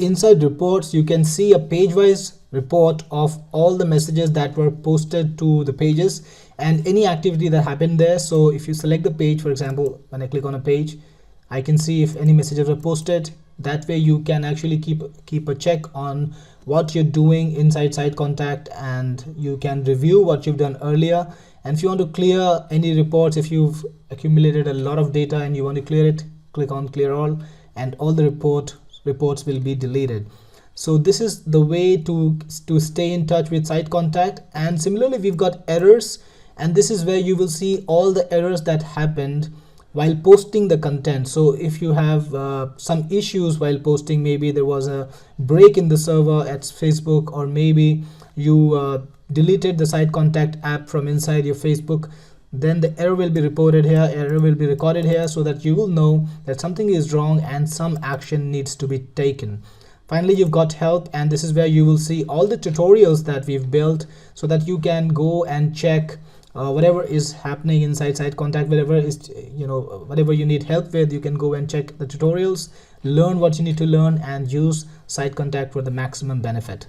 inside reports, you can see a page-wise report of all the messages that were posted to the pages and any activity that happened there. So if you select the page, for example, when I click on a page, I can see if any messages were posted. That way you can actually keep a check on what you're doing inside Sitecontact, and you can review what you've done earlier. And if you want to clear any reports, if you've accumulated a lot of data and you want to clear it, click on clear all, and all the reports will be deleted. So this is the way to stay in touch with Sitecontact. And similarly, we've got errors, and this is where you will see all the errors that happened while posting the content. So if you have some issues while posting, maybe there was a break in the server at Facebook, or maybe you deleted the Sitecontact app from inside your Facebook, then the error will be reported here, error will be recorded here, so that you will know that something is wrong and some action needs to be taken. Finally, you've got help, and this is where you will see all the tutorials that we've built, so that you can go and check whatever is happening inside Sitecontact, whatever you need help with, you can go and check the tutorials, learn what you need to learn, and use Sitecontact for the maximum benefit.